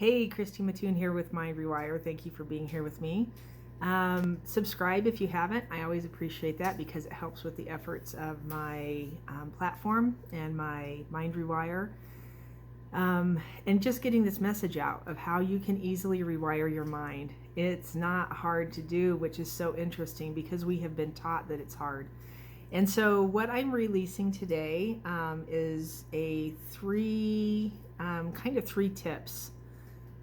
Hey, Christy Mattoon here with MindRewire. Thank you for being here with me. Subscribe if you haven't. I always appreciate that because it helps with the efforts of my platform and my MindRewire. And just getting this message out of how you can easily rewire your mind. It's not hard to do, which is so interesting because we have been taught that it's hard. And so what I'm releasing today is three tips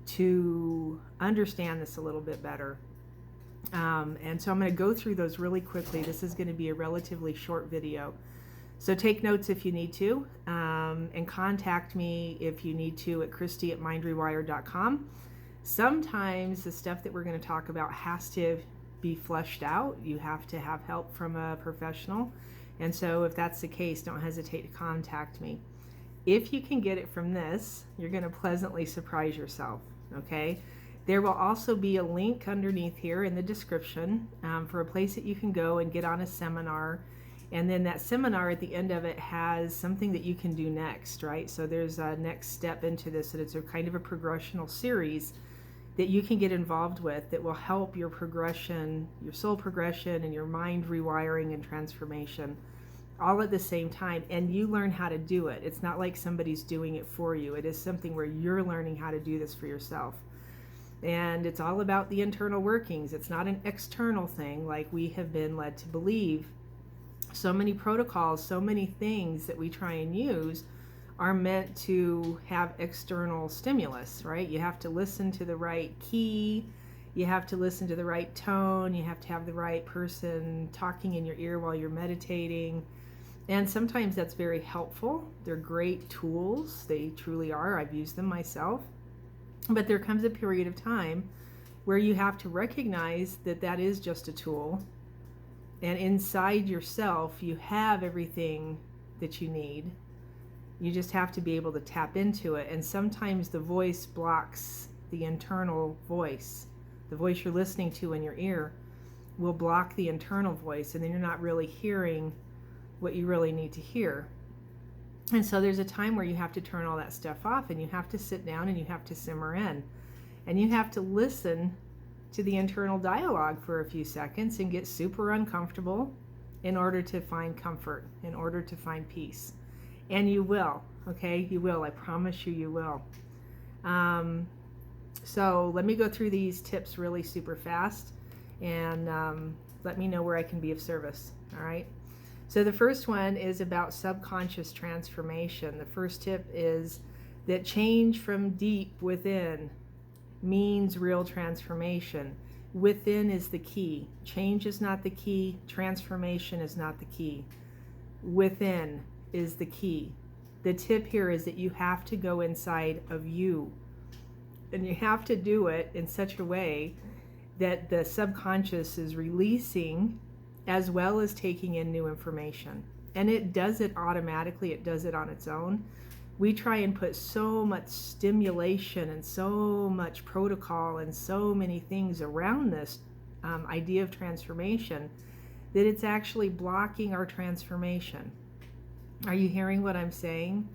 to understand this a little bit better. And so I'm going to go through those really quickly. This is going to be a relatively short video. So take notes if you need to, and contact me if you need to at Christy@MindRewire.com. Sometimes the stuff that we're going to talk about has to be fleshed out. You have to have help from a professional. And so if that's the case, don't hesitate to contact me. If you can get it from this, you're going to pleasantly surprise yourself, okay? There will also be a link underneath here in the description for a place that you can go and get on a seminar. And then that seminar at the end of it has something that you can do next, right? So there's a next step into this, and it's a kind of a progressional series that you can get involved with that will help your progression, your soul progression, and your mind rewiring and transformation all at the same time. And you learn how to do it. It's not like somebody's doing it for you. It is something where you're learning how to do this for yourself. And it's all about the internal workings. It's not an external thing like we have been led to believe. So many protocols, so many things that we try and use are meant to have external stimulus, right? You have to listen to the right key, you have to listen to the right tone, you have to have the right person talking in your ear while you're meditating. And sometimes that's very helpful. They're great tools, they truly are. I've used them myself. But there comes a period of time where you have to recognize that that is just a tool. And inside yourself, you have everything that you need. You just have to be able to tap into it. And sometimes the voice blocks the internal voice. The voice you're listening to in your ear will block the internal voice, and then you're not really hearing what you really need to hear. And so there's a time where you have to turn all that stuff off, and you have to sit down and you have to simmer in. And you have to listen to the internal dialogue for a few seconds and get super uncomfortable in order to find comfort, in order to find peace. And you will, okay? You will. I promise you, you will. So let me go through these tips really super fast, and let me know where I can be of service, all right? So the first one is about subconscious transformation. The first tip is that change from deep within means real transformation. Within is the key. Change is not the key. Transformation is not the key. Within is the key. The tip here is that you have to go inside of you. And you have to do it in such a way that the subconscious is releasing as well as taking in new information. And it does it automatically. It does it on its own. We try and put so much stimulation and so much protocol and so many things around this idea of transformation that it's actually blocking our transformation. Are you hearing what I'm saying?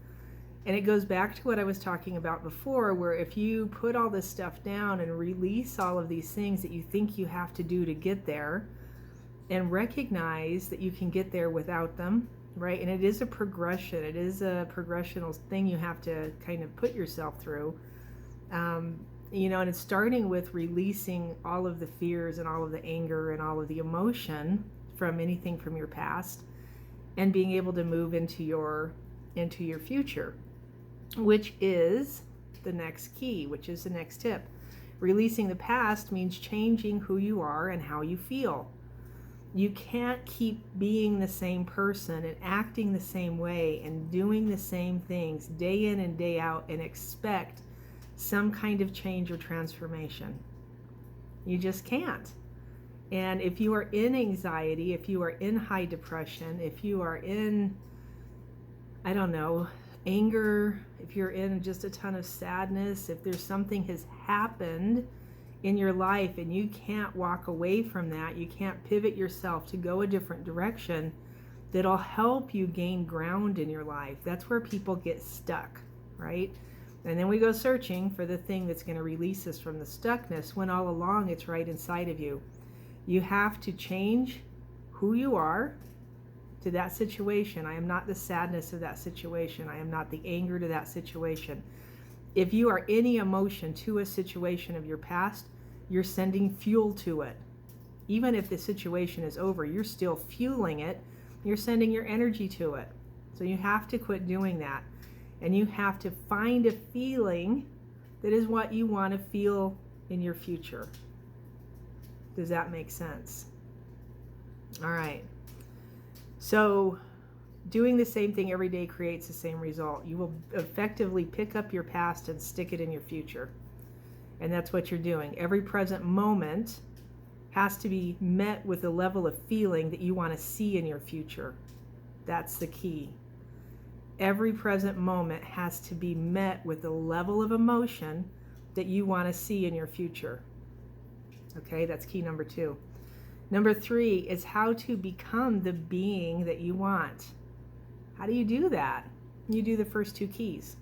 And it goes back to what I was talking about before, where if you put all this stuff down and release all of these things that you think you have to do to get there, and recognize that you can get there without them, right? And it is a progression. It is a progressional thing you have to kind of put yourself through. And it's starting with releasing all of the fears and all of the anger and all of the emotion from anything from your past, and being able to move into your future, which is the next key, which is the next tip. Releasing the past means changing who you are and how you feel. You can't keep being the same person and acting the same way and doing the same things day in and day out and expect some kind of change or transformation. You just can't. And if you are in anxiety, if you are in high depression, if you are in, anger, if you're in just a ton of sadness, if there's something has happened in your life and you can't walk away from that, you can't pivot yourself to go a different direction that'll help you gain ground in your life. That's where people get stuck, right? And then we go searching for the thing that's going to release us from the stuckness when all along it's right inside of you. You have to change who you are to that situation. I am not the sadness of that situation. I am not the anger to that situation. If you are any emotion to a situation of your past, you're sending fuel to it. Even if the situation is over, you're still fueling it. You're sending your energy to it. So you have to quit doing that. And you have to find a feeling that is what you want to feel in your future. Does that make sense? All right. So doing the same thing every day creates the same result. You will effectively pick up your past and stick it in your future. And that's what you're doing. Every present moment has to be met with a level of feeling that you want to see in your future. That's the key. Every present moment has to be met with a level of emotion that you want to see in your future. Okay, that's key number 2. Number 3 is how to become the being that you want. How do you do that? You do the first 2 keys.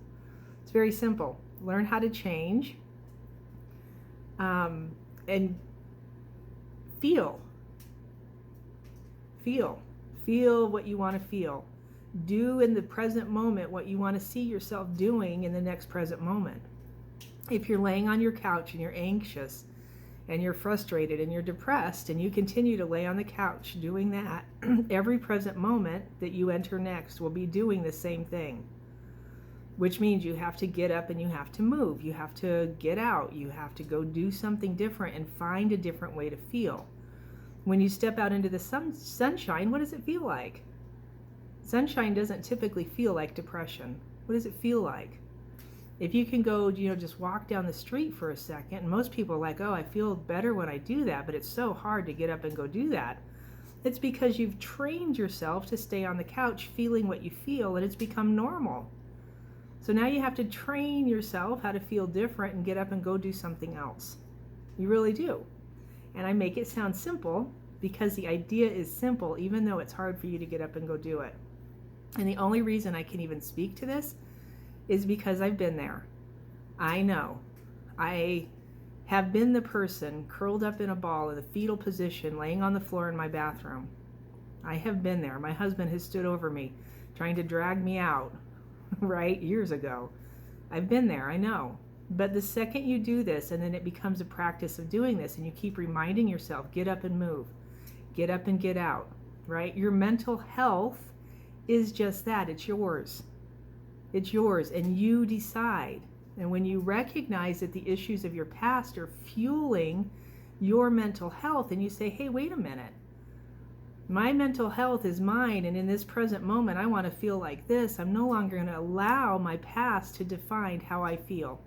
It's very simple. Learn how to change and feel. Feel what you want to feel. Do in the present moment what you want to see yourself doing in the next present moment. If you're laying on your couch and you're anxious and you're frustrated and you're depressed and you continue to lay on the couch doing that, every present moment that you enter next will be doing the same thing, which means you have to get up and you have to move. You have to get out. You have to go do something different and find a different way to feel. When you step out into the sunshine, what does it feel like? Sunshine doesn't typically feel like depression. What does it feel like? If you can go, just walk down the street for a second, and most people are like, oh, I feel better when I do that, but it's so hard to get up and go do that. It's because you've trained yourself to stay on the couch feeling what you feel, and it's become normal. So now you have to train yourself how to feel different and get up and go do something else. You really do. And I make it sound simple because the idea is simple, even though it's hard for you to get up and go do it. And the only reason I can even speak to this is because I've been there. I know. I have been the person curled up in a ball in the fetal position, laying on the floor in my bathroom. I have been there. My husband has stood over me, trying to drag me out, right, years ago. I've been there, I know. But the second you do this, and then it becomes a practice of doing this, and you keep reminding yourself, get up and move, get up and get out, right? Your mental health is just that. It's yours. It's yours, and you decide. And when you recognize that the issues of your past are fueling your mental health, and you say, hey, wait a minute. My mental health is mine, and in this present moment, I want to feel like this. I'm no longer going to allow my past to define how I feel.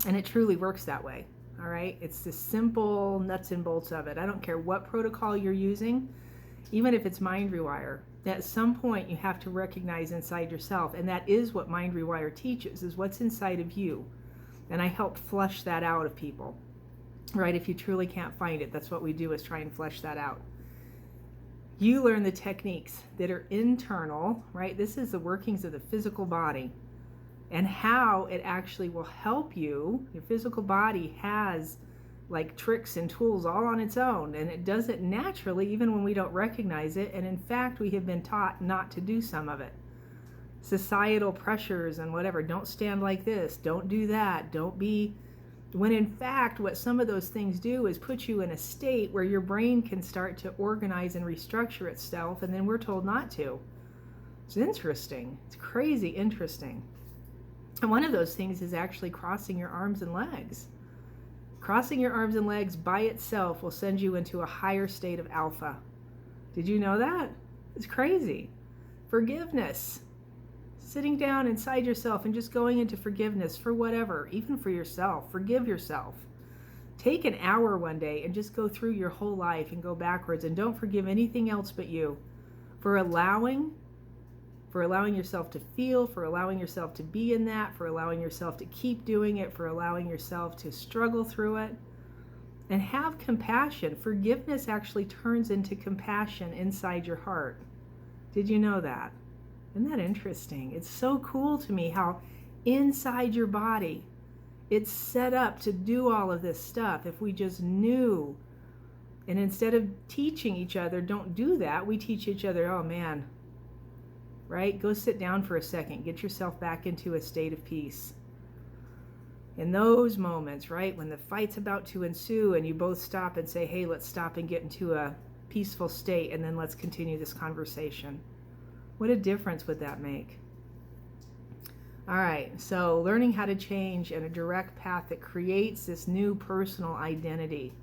And it truly works that way, all right? It's the simple nuts and bolts of it. I don't care what protocol you're using, even if it's MindRewire. At some point, you have to recognize inside yourself, and that is what MindRewire teaches, is what's inside of you. And I help flush that out of people, right? If you truly can't find it, that's what we do, is try and flush that out. You learn the techniques that are internal, right? This is the workings of the physical body and how it actually will help you. Your physical body has like tricks and tools all on its own, and it does it naturally even when we don't recognize it. And in fact, we have been taught not to do some of it. Societal pressures and whatever, don't stand like this, don't do that, don't be, when in fact what some of those things do is put you in a state where your brain can start to organize and restructure itself, and then we're told not to. It's interesting. It's crazy interesting. And one of those things is actually crossing your arms and legs. Crossing your arms and legs by itself will send you into a higher state of alpha. Did you know that? It's crazy. Forgiveness. Sitting down inside yourself and just going into forgiveness for whatever, even for yourself. Forgive yourself. Take an hour one day and just go through your whole life and go backwards, and don't forgive anything else but you for allowing yourself to feel, for allowing yourself to be in that, for allowing yourself to keep doing it, for allowing yourself to struggle through it. And have compassion. Forgiveness actually turns into compassion inside your heart. Did you know that? Isn't that interesting? It's so cool to me how inside your body. It's set up to do all of this stuff. If we just knew, and instead of teaching each other, don't do that, we teach each other, oh man, right? Go sit down for a second. Get yourself back into a state of peace. In those moments, right, when the fight's about to ensue and you both stop and say, hey, let's stop and get into a peaceful state and then let's continue this conversation. What a difference would that make? All right, so learning how to change in a direct path that creates this new personal identity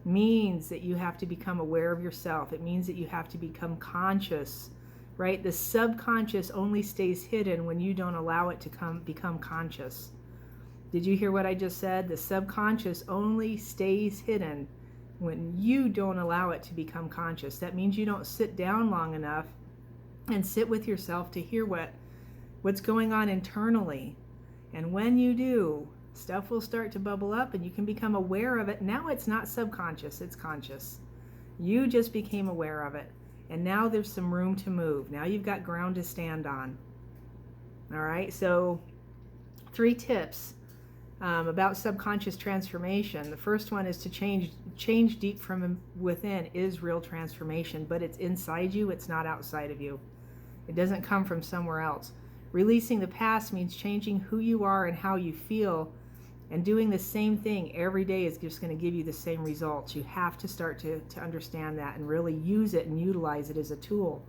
means that you have to become aware of yourself. It means that you have to become conscious, right? The subconscious only stays hidden when you don't allow it to become conscious. Did you hear what I just said? The subconscious only stays hidden when you don't allow it to become conscious. That means you don't sit down long enough and sit with yourself to hear what's going on internally. And when you do, stuff will start to bubble up and you can become aware of it. Now it's not subconscious, it's conscious. You just became aware of it. And now there's some room to move. Now you've got ground to stand on. All right, so 3 tips about subconscious transformation. The first one is to change deep from within is real transformation, but it's inside you, it's not outside of you. It doesn't come from somewhere else. Releasing the past means changing who you are and how you feel, and doing the same thing every day is just going to give you the same results. You have to start to understand that and really use it and utilize it as a tool.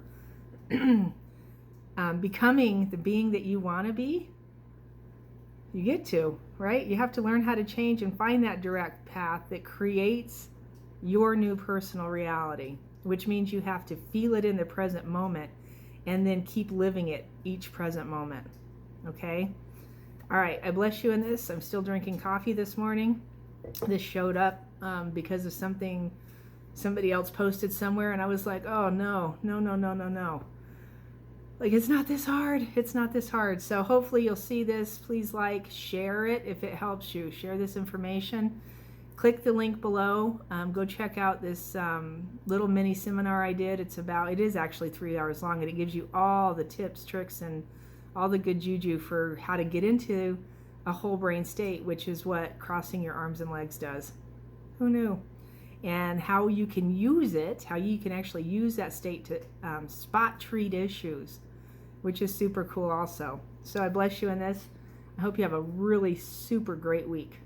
Becoming the being that you want to be, you get to, right? You have to learn how to change and find that direct path that creates your new personal reality, which means you have to feel it in the present moment and then keep living it each present moment. Okay? All right, I bless you in this. I'm still drinking coffee this morning. This showed up because of something somebody else posted somewhere, and I was like, oh no. Like, it's not this hard. It's not this hard. So hopefully you'll see this. Please share it if it helps you. Share this information. Click the link below. Go check out this little mini seminar I did. It is actually 3 hours long, and it gives you all the tips, tricks, and all the good juju for how to get into a whole brain state, which is what crossing your arms and legs does. Who knew? And how you can use it, how you can actually use that state to spot treat issues, which is super cool also. So I bless you in this. I hope you have a really super great week.